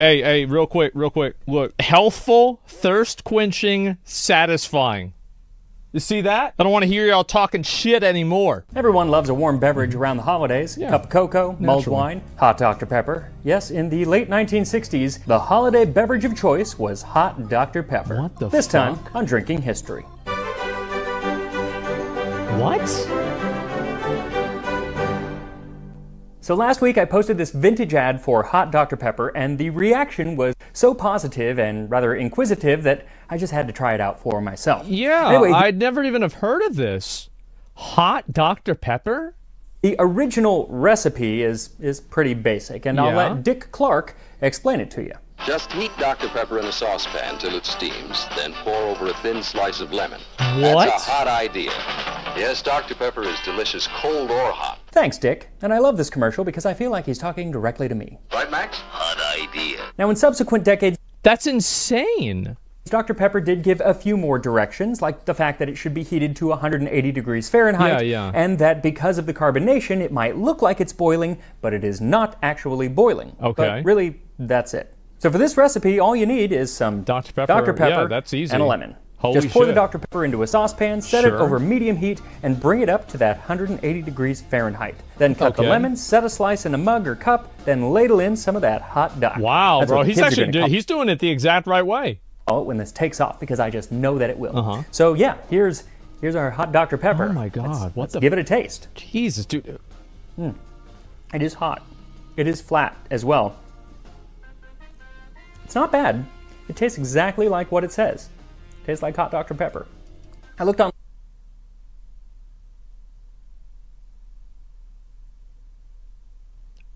Hey, real quick. Look, healthful, thirst-quenching, satisfying. You see that? I don't want to hear y'all talking shit anymore. Everyone loves a warm beverage around the holidays. Yeah, Cup of cocoa, mulled naturally. wine, hot Dr. Pepper. Yes, in the late 1960s, the holiday beverage of choice was hot Dr. Pepper. What the This time fuck? on Drinking History. What? So last week I posted this vintage ad for hot Dr. Pepper, and the reaction was so positive and rather inquisitive that I just had to try it out for myself. Yeah, Anyway, I'd never even have heard of this. Hot Dr. Pepper? the original recipe is pretty basic, and I'll Yeah? let Dick Clark explain it to you. Just heat Dr. Pepper in a saucepan till it steams, then pour over a thin slice of lemon. What? That's a hot idea. Yes, Dr. Pepper is delicious cold or hot. Thanks, Dick. And I love this commercial because I feel like he's talking directly to me. Right, Max? Hot idea. Now, in subsequent decades, That's insane. Dr. Pepper did give a few more directions, like the fact that it should be heated to 180 degrees Fahrenheit, Yeah. and that because of the carbonation, it might look like it's boiling, but it is not actually boiling. Okay. But really, that's it. So for this recipe, all you need is some Dr. Pepper. Yeah, that's easy. and a lemon. Holy Just pour the shit. Dr. Pepper into a saucepan, set it Sure. over medium heat, and bring it up to that 180 degrees Fahrenheit. Then cut the Okay. lemon, set a slice in a mug or cup, then ladle in some of that hot Doc. Wow, That's bro. what the He's kids are actually gonna call he's doing it the exact right way. it when this takes off, because I just know that it will. Uh-huh. So yeah, here's our hot Dr. Pepper. Oh my God, what Let's the- give it a taste. Jesus, dude. It is hot. It is flat as well. It's not bad. It tastes exactly like what it says. It tastes like hot Dr. Pepper. I looked on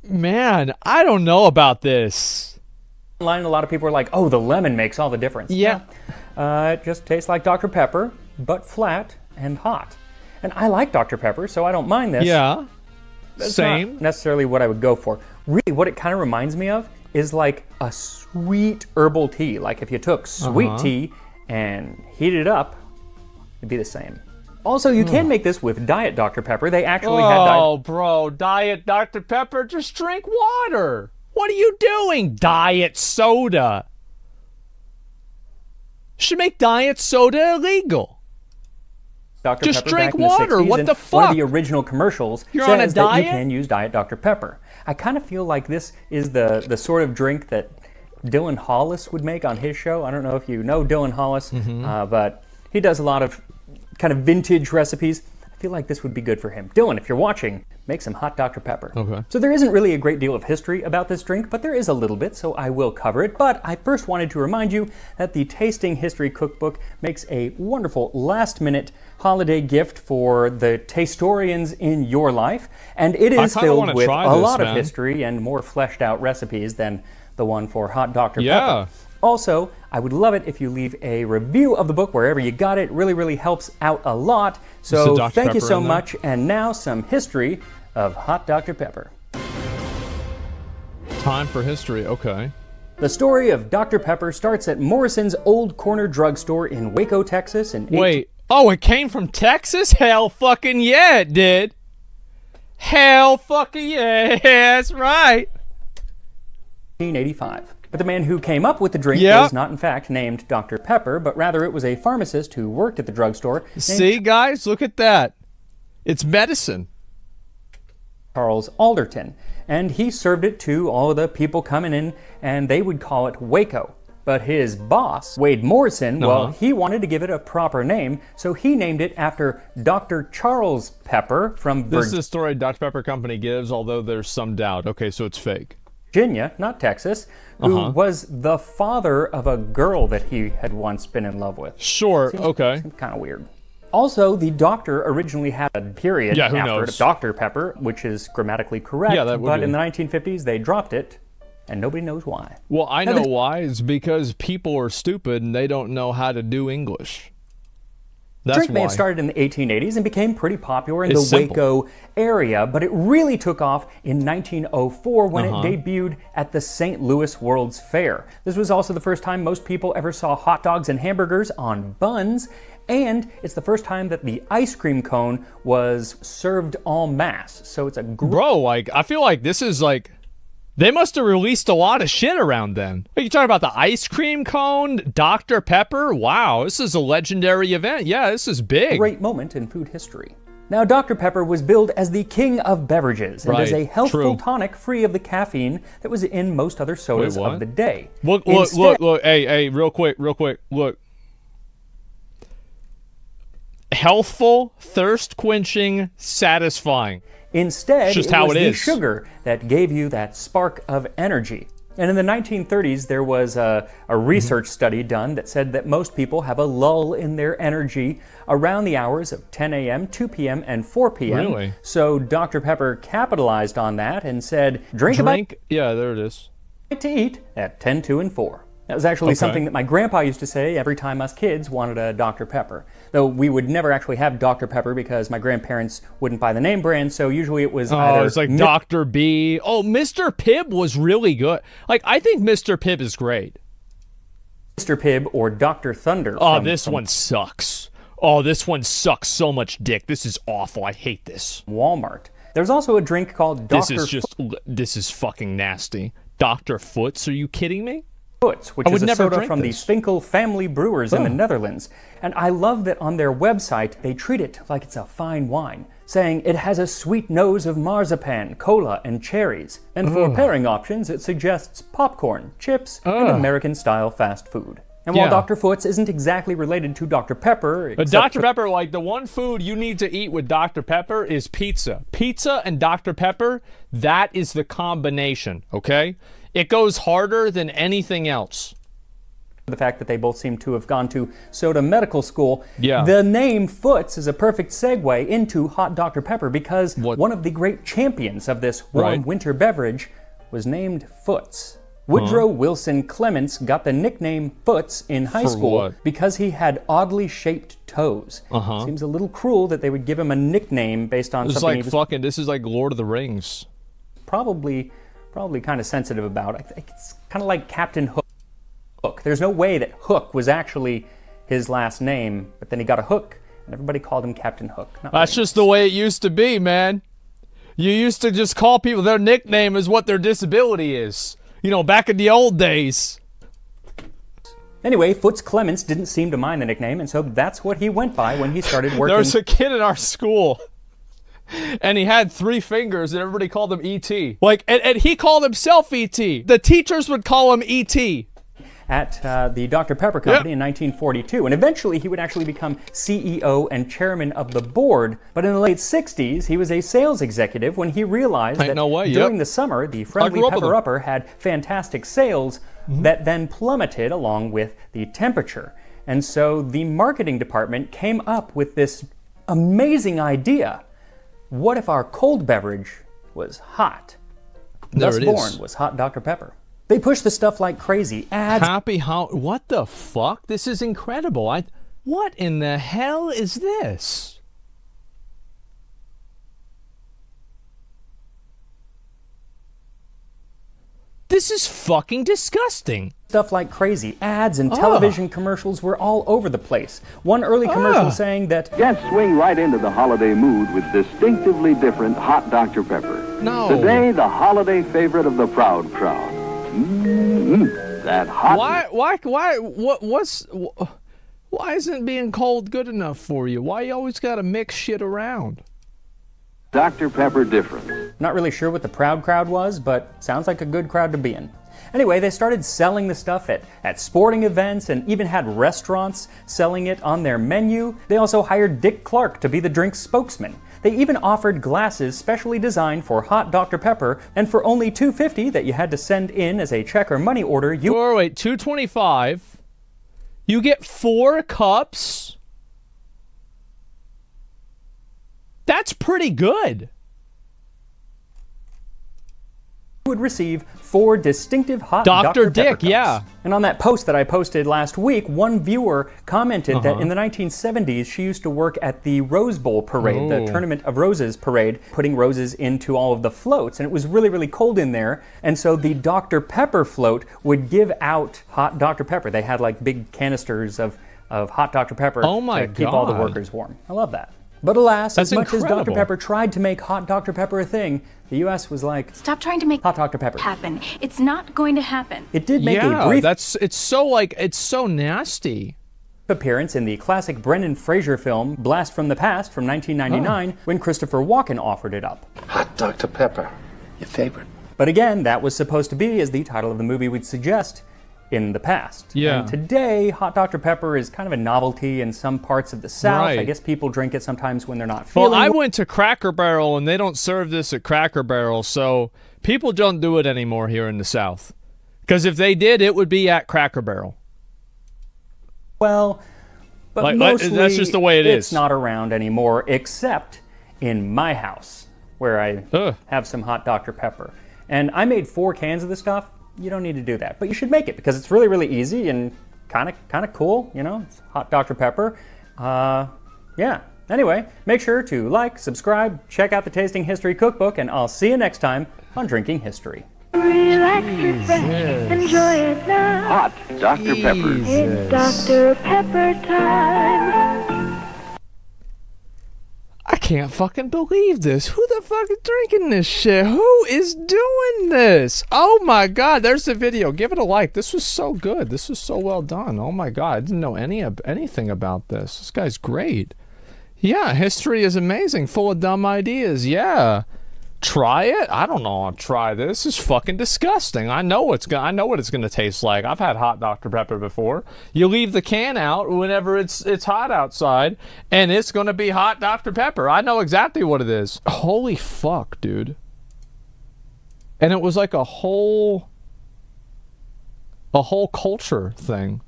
Man, I don't know about this. online, and a lot of people are like, "Oh, the lemon makes all the difference." Yeah. It just tastes like Dr. Pepper, but flat and hot. And I like Dr. Pepper, so I don't mind this. Yeah. That's Same. not necessarily what I would go for. Really, what it kind of reminds me of is like a sweet herbal tea. Like if you took sweet tea and heated it up, it'd be the same. Also, you can make this with Diet Dr. Pepper. They actually had Oh, bro, Diet Dr. Pepper, just drink water. What are you doing? Diet soda. Should make diet soda illegal. Dr. Just Pepper drink back in the water. 60s, What and the one of fuck? the original commercials You're says on a that diet? you can use Diet Dr. Pepper. I kind of feel like this is the sort of drink that Dylan Hollis would make on his show. I don't know if you know Dylan Hollis, Mm-hmm. but he does a lot of kind of vintage recipes. I feel like this would be good for him. Dylan, if you're watching, make some hot Dr. Pepper. Okay. So there isn't really a great deal of history about this drink, but there is a little bit, so I will cover it. But I first wanted to remind you that the Tasting History Cookbook makes a wonderful last-minute holiday gift for the tastorians in your life, and it is kinda filled wanna with try a this, lot of man. history and more fleshed-out recipes than the one for hot Dr. Yeah. Pepper. Also, I would love it if you leave a review of the book wherever you got it. It really, really helps out a lot. So Dr. thank you Pepper so in there? much. And now some history of hot Dr. Pepper. Time for history, okay. The story of Dr. Pepper starts at Morrison's Old Corner Drugstore in Waco, Texas in Wait, oh, it came from Texas? Hell fucking yeah, it did. Hell fucking yeah, that's right. 1885. But the man who came up with the drink Yep. was not in fact named Dr. Pepper, but rather it was a pharmacist who worked at the drugstore named See, guys, look at that. It's medicine. Charles Alderton. And he served it to all the people coming in, and they would call it Waco. But his boss, Wade Morrison, well, he wanted to give it a proper name, so he named it after Dr. Charles Pepper from This is the story Dr. Pepper Company gives, although there's some doubt. Okay, so it's fake. Virginia, not Texas, who was the father of a girl that he had once been in love with. Sure, okay. Kind of weird. Also, the doctor originally had a period Yeah, who after knows? Dr. Pepper, which is grammatically correct, Yeah, that would but be. in the 1950s they dropped it, and nobody knows why. Well, I know why. It's because people are stupid and they don't know how to do English. That's Drink may why. have started in the 1880s and became pretty popular in It's the simple. Waco area, but it really took off in 1904 when it debuted at the St. Louis World's Fair. This was also the first time most people ever saw hot dogs and hamburgers on buns, and it's the first time that the ice cream cone was served en masse. So it's a Bro, like, I feel like this is like They must have released a lot of shit around then. Are you talking about the ice cream cone, Dr. Pepper? Wow, this is a legendary event. Yeah, this is big. Great moment in food history. Now, Dr. Pepper was billed as the king of beverages and as a healthful tonic free of the caffeine that was in most other sodas of the day. Look, hey, real quick, look. Healthful, thirst-quenching, satisfying. Instead, it was the sugar that gave you that spark of energy. And in the 1930s, there was a research study done that said that most people have a lull in their energy around the hours of 10 a.m., 2 p.m., and 4 p.m. Really? So Dr. Pepper capitalized on that and said, drink yeah, there it is. To eat at 10, 2, and 4. That was actually something that my grandpa used to say every time us kids wanted a Dr. Pepper. Though we would never actually have Dr. Pepper because my grandparents wouldn't buy the name brand, so usually it was either... it's like Dr. B. Oh, Mr. Pibb was really good. Like, I think Mr. Pibb is great. Mr. Pibb or Dr. Thunder. Oh, this one sucks. Oh, this one sucks so much dick. This is awful. I hate this. Walmart. There's also a drink called Dr. This is fucking nasty. Dr. Foots, are you kidding me? Foots, which is a soda from the Finkel family brewers in the Netherlands. And I love that on their website, they treat it like it's a fine wine, saying it has a sweet nose of marzipan, cola, and cherries. And for pairing options, it suggests popcorn, chips, and American-style fast food. And while Dr. Foots isn't exactly related to Dr. Pepper... But Dr. Pepper, like, the one food you need to eat with Dr. Pepper is pizza. Pizza and Dr. Pepper, that is the combination, okay? It goes harder than anything else. The fact that they both seem to have gone to soda medical school. Yeah. The name Foots is a perfect segue into hot Dr. Pepper because one of the great champions of this warm winter beverage was named Foots. Woodrow Wilson Clements got the nickname Foots in high school because he had oddly shaped toes. Seems a little cruel that they would give him a nickname based on something he was... This is like Lord of the Rings. Probably kind of sensitive about. I think it's kind of like Captain Hook. There's no way that Hook was actually his last name, but then he got a hook, and everybody called him Captain Hook. That's just the way it used to be, man. You used to just call people, their nickname is what their disability is. You know, back in the old days. Anyway, Foots Clements didn't seem to mind the nickname, and so that's what he went by when he started working. There was a kid in our school, and he had 3 fingers, and everybody called him E.T. Like, and he called himself E.T. The teachers would call him E.T. At the Dr. Pepper Company in 1942, and eventually he would actually become CEO and chairman of the board. But in the late 60s, he was a sales executive when he realized that during the summer, the Friendly Pepper Upper had fantastic sales that then plummeted along with the temperature. And so the marketing department came up with this amazing idea. What if our cold beverage was hot? Thus born was hot Dr. Pepper. They push the stuff like crazy. Ads. What the fuck? This is incredible. What in the hell is this? This is fucking disgusting. Stuff like crazy. Ads and television commercials were all over the place. One early commercial saying that guests swing right into the holiday mood with distinctively different hot Dr. Pepper. No. Today, the holiday favorite of the proud crowd. That hot. Why isn't being cold good enough for you? Why you always gotta mix shit around? Dr. Pepper different. Not really sure what the proud crowd was, but sounds like a good crowd to be in. Anyway, they started selling the stuff at sporting events and even had restaurants selling it on their menu. They also hired Dick Clark to be the drink's spokesman. They even offered glasses specially designed for hot Dr. Pepper, and for only $2.50 that you had to send in as a check or money order, wait, $2.25? You get 4 cups? That's pretty good. would receive 4 distinctive hot Dr. Pepper Dick, cups. yeah. And on that post that I posted last week, one viewer commented that in the 1970s, she used to work at the Rose Bowl parade, the Tournament of Roses parade, putting roses into all of the floats. And it was really, really cold in there. And so the Dr. Pepper float would give out hot Dr. Pepper. They had like big canisters of hot Dr. Pepper to keep all the workers warm. I love that. But alas, That's as much as Dr. incredible. Pepper tried to make hot Dr. Pepper a thing, the U.S. was like, Stop trying to make hot Dr. Pepper happen. It's not going to happen. It did make a Yeah, brief it's so nasty. appearance in the classic Brendan Fraser film Blast from the Past from 1999 when Christopher Walken offered it up. Hot Dr. Pepper, your favorite. But again, that was supposed to be, as the title of the movie would suggest, in the past. Yeah. And today, hot Dr. Pepper is kind of a novelty in some parts of the South. I Right. guess people drink it sometimes when they're not feeling Well, I went to Cracker Barrel, and they don't serve this at Cracker Barrel, so people don't do it anymore here in the South. Because if they did, it would be at Cracker Barrel. well, but Like, mostly that's just the way it it's is. not around anymore, except in my house, where I Ugh. have some hot Dr. Pepper. And I made 4 cans of this stuff. You don't need to do that, but you should make it because it's really, really easy and kind of cool. You know, it's hot Dr. Pepper. Yeah. Anyway, make sure to like, subscribe, check out the Tasting History Cookbook, and I'll see you next time on Drinking History. Relax, refresh, enjoy it now. Hot Dr. Pepper. It's Dr. Pepper time. I can't fucking believe this. Who the fuck is drinking this shit? Who is doing this? Oh my god, there's the video. Give it a like. This was so good. This was so well done. Oh my god, I didn't know anything about this. This guy's great. Yeah, history is amazing. Full of dumb ideas. Yeah. Try it? I don't know. I'll try this. This is fucking disgusting. I know what it's gonna taste like. I've had hot Dr. Pepper before. You leave the can out whenever it's hot outside, and it's gonna be hot Dr. Pepper. I know exactly what it is. Holy fuck, dude. And it was like a whole culture thing.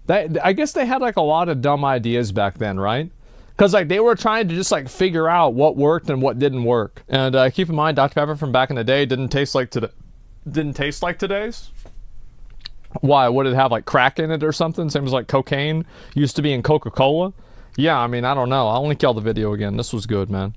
I guess they had like a lot of dumb ideas back then, right? Because like they were trying to just like figure out what worked and what didn't work. And keep in mind, Dr. Pepper from back in the day didn't taste like today's. Why? Would it have like crack in it or something? Same as like cocaine used to be in Coca-Cola. Yeah, I mean, I don't know. I'll link y'all the video again. This was good, man.